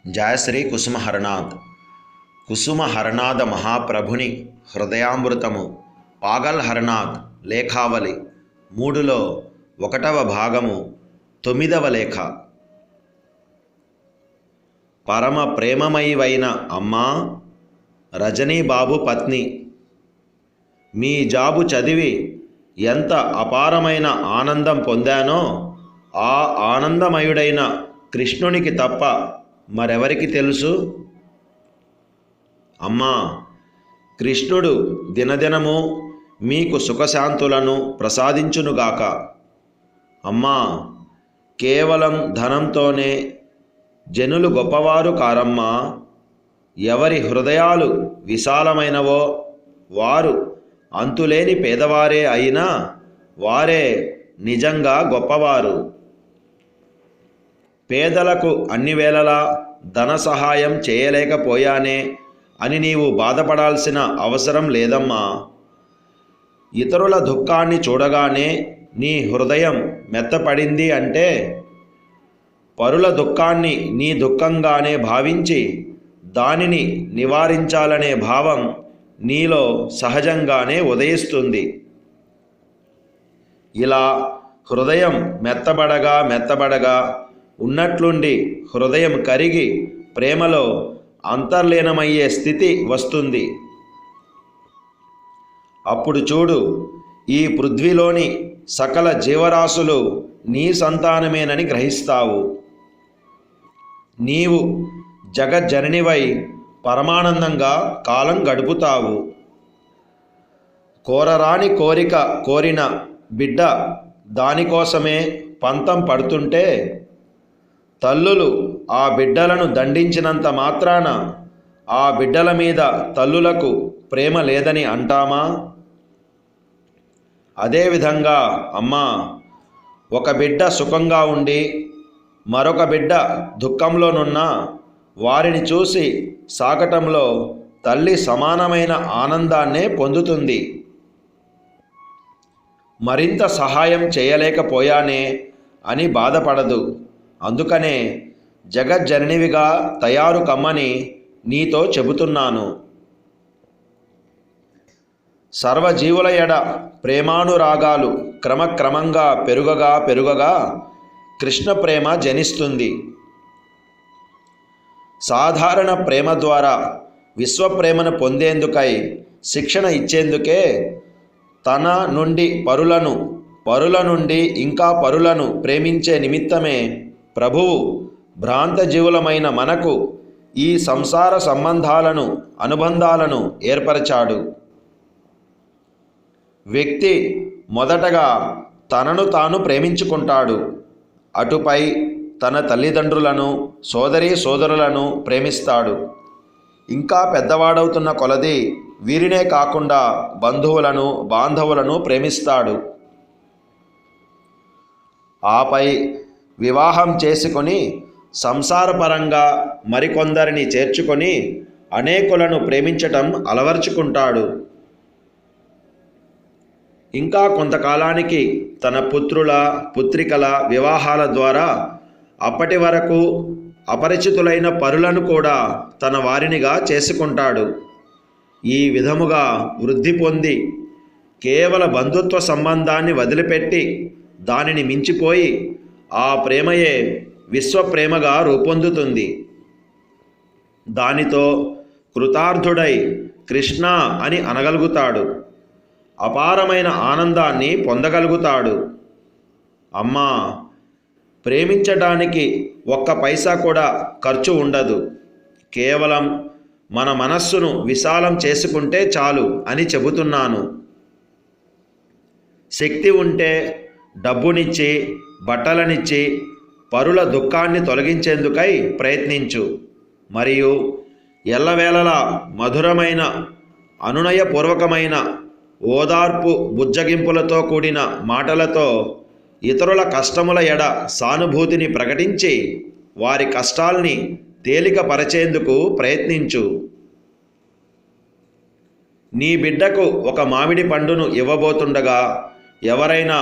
జయ శ్రీ కుసుమహరనాథ్. కుసుమహరనాథ మహాప్రభుని హృదయామృతము పాగల్ హరనాథ్ లేఖావళి 3లో 1వ భాగము 9వ లేఖ. పరమ ప్రేమమయివైన అమ్మా రజనీబాబు పత్ని, మీ జాబు చదివి ఎంత అపారమైన ఆనందం పొందానో ఆ ఆనందమయుడైన కృష్ణునికి తప్ప మరెవరికి తెలుసు? అమ్మా, కృష్ణుడు దినదినము మీకు సుఖశాంతులను ప్రసాదించునుగాక. అమ్మా, కేవలం ధనంతోనే జనులు గొప్పవారు కారమ్మా. ఎవరి హృదయాలు విశాలమైనవో వారు అంతులేని పేదవారే అయినా వారే నిజంగా గొప్పవారు. పేదలకు అన్ని వేళలా ధన సహాయం చేయలేకపోయానే అని నీవు బాధపడాల్సిన అవసరం లేదమ్మా. ఇతరుల దుఃఖాన్ని చూడగానే నీ హృదయం మెత్తపడింది అంటే పరుల దుఃఖాన్ని నీ దుఃఖంగానే భావించి దానిని నివారించాలనే భావం నీలో సహజంగానే ఉదయిస్తుంది. ఇలా హృదయం మెత్తబడగా ఉన్నట్లుండి హృదయం కరిగి ప్రేమలో అంతర్లీనమయ్యే స్థితి వస్తుంది. అప్పుడు చూడు, ఈ పృథ్వీలోని సకల జీవరాశులు నీ సంతానమేనని గ్రహిస్తావు. నీవు జగజ్జననివై పరమానందంగా కాలం గడుపుతావు. కోరరాని కోరిక కోరిన బిడ్డ దానికోసమే పంతం పడుతుంటే తల్లులు ఆ బిడ్డలను దండించినంత మాత్రాన ఆ బిడ్డల మీద తల్లులకు ప్రేమ లేదని అంటామా? అదేవిధంగా అమ్మా, ఒక బిడ్డ సుఖంగా ఉండి మరొక బిడ్డ దుఃఖంలోనున్న వారిని చూసి సాకటంలో తల్లి సమానమైన ఆనందాన్నే పొందుతుంది. మరింత సహాయం చేయలేకపోయానే అని బాధపడదు. అందుకనే జగజ్జననివిగా తయారు కమ్మని నీతో చెబుతున్నాను. సర్వజీవుల ఎడ ప్రేమానురాగాలు క్రమక్రమంగా పెరుగగా కృష్ణ ప్రేమ జనిస్తుంది. సాధారణ ప్రేమ ద్వారా విశ్వప్రేమను పొందేందుకై శిక్షణ ఇచ్చేందుకే తన నుండి పరుల నుండి ఇంకా పరులను ప్రేమించే నిమిత్తమే ప్రభువు భ్రాంతజీవులమైన మనకు ఈ సంసార అనుబంధాలను ఏర్పరచాడు. వ్యక్తి మొదటగా తనను తాను ప్రేమించుకుంటాడు. అటుపై తన తల్లిదండ్రులను సోదరులను ప్రేమిస్తాడు. ఇంకా పెద్దవాడవుతున్న కొలది వీరినే కాకుండా బాంధవులను ప్రేమిస్తాడు. ఆపై వివాహం చేసుకొని సంసారపరంగా మరికొందరిని చేర్చుకొని అనేకులను ప్రేమించటం అలవర్చుకుంటాడు. ఇంకా కొంతకాలానికి తన పుత్రికల వివాహాల ద్వారా అప్పటి వరకు అపరిచితులైన పరులను కూడా తన వారినిగా చేసుకుంటాడు. ఈ విధముగా వృద్ధి పొంది కేవల బంధుత్వ సంబంధాన్ని వదిలిపెట్టి దానిని మించిపోయి ఆ ప్రేమయే విశ్వప్రేమగా రూపొందుతుంది. దానితో కృతార్థుడై కృష్ణ అని అనగలుగుతాడు. అపారమైన ఆనందాన్ని పొందగలుగుతాడు. అమ్మా, ప్రేమించడానికి ఒక్క పైసా కూడా ఖర్చు ఉండదు. కేవలం మన మనస్సును విశాలం చేసుకుంటే చాలు అని చెబుతున్నాను. శక్తి ఉంటే డబ్బునిచ్చి బట్టలనిచ్చి పరుల దుఃఖాన్ని తొలగించేందుకై ప్రయత్నించు. మరియు ఎల్లవేళలా మధురమైన అనునయపూర్వకమైన ఓదార్పు బుజ్జగింపులతో కూడిన మాటలతో ఇతరుల కష్టముల ఎడ సానుభూతిని ప్రకటించి వారి కష్టాల్ని తేలికపరచేందుకు ప్రయత్నించు. నీ బిడ్డకు ఒక మామిడి పండును ఇవ్వబోతుండగా ఎవరైనా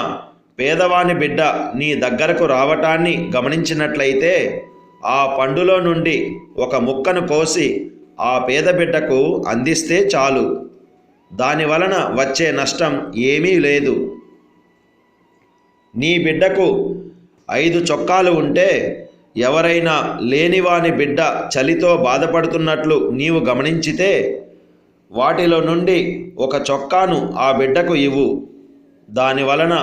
పేదవాని బిడ్డ నీ దగ్గరకు రావటాన్ని గమనించినట్లయితే ఆ పండులో నుండి ఒక ముక్కను కోసి ఆ పేద బిడ్డకు అందిస్తే చాలు. దానివలన వచ్చే నష్టం ఏమీ లేదు. నీ బిడ్డకు 5 చొక్కాలు ఉంటే ఎవరైనా లేనివాని బిడ్డ చలితో బాధపడుతున్నట్లు నీవు గమనించితే వాటిలో నుండి ఒక చొక్కాను ఆ బిడ్డకు ఇవ్వు. దానివలన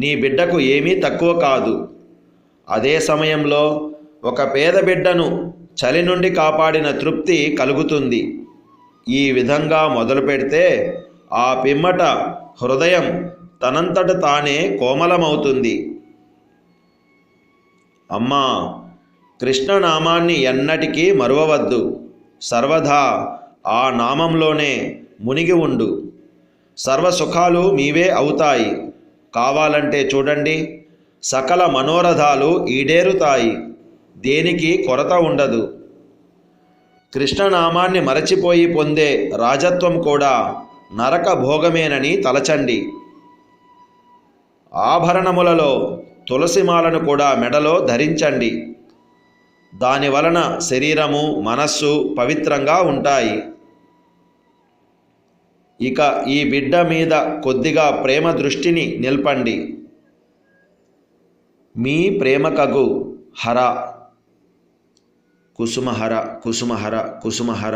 నీ బిడ్డకు ఏమీ తక్కువ కాదు. అదే సమయంలో ఒక పేద బిడ్డను చలి నుండి కాపాడిన తృప్తి కలుగుతుంది. ఈ విధంగా మొదలు పెడితే ఆ పిమ్మట హృదయం తనంతట తానే కోమలమవుతుంది. అమ్మా, కృష్ణనామాన్ని ఎన్నటికీ మరువవద్దు. సర్వదా ఆ నామంలోనే మునిగి ఉండు. సర్వసుఖాలు మీవే అవుతాయి. కావాలంటే చూడండి, సకల మనోరథాలు ఈడేరుతాయి. దేనికి కొరత ఉండదు. కృష్ణనామాన్ని మరచిపోయి పొందే రాజత్వం కూడా నరక భోగమేనని తలచండి. ఆభరణములలో తులసిమాలను కూడా మెడలో ధరించండి. దానివలన శరీరము, మనస్సు పవిత్రంగా ఉంటాయి. ఇక ఈ బిడ్డ మీద కొద్దిగా ప్రేమ దృష్టిని నిల్పండి. మీ ప్రేమకగు హర. కుసుమహర కుసుమహర కుసుమహర.